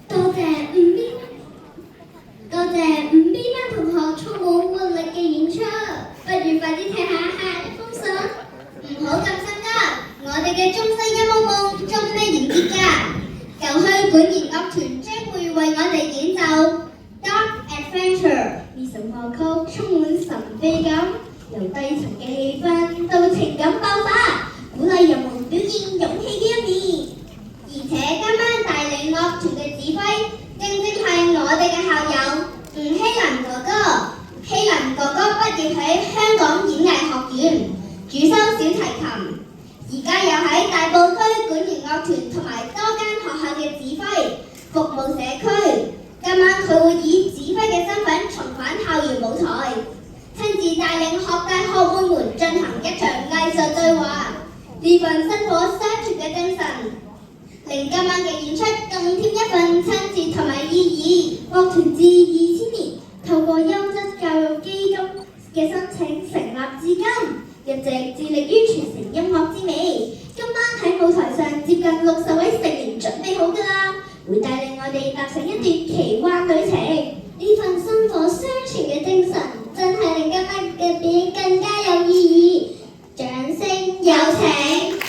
多謝五 B， 多謝五 B 班同學充滿活力嘅演出，不如快啲睇下下一封信。唔好咁心急，我哋嘅中西音樂夢仲未完結㗎。舊墟管弦樂團將會為我哋演奏《Dark Adventure》呢首樂曲，充滿神秘感，由低沉嘅氣氛到情感爆發，鼓勵人們表現勇氣嘅一面。而且今晚帶領樂團嘅指揮，正係我哋嘅校友吳希林哥哥。希林哥哥畢業喺香港演藝學院，主修小提琴，而家又喺大埔區管弦樂團同埋多間學校嘅指揮，服務社區。今晚佢會以指揮嘅身份重返校園舞台，親自帶領學弟學妹們進行一場藝術對話。呢份薪火相傳嘅精神，令今晚嘅演出更添一份親切同埋意義。樂團致意。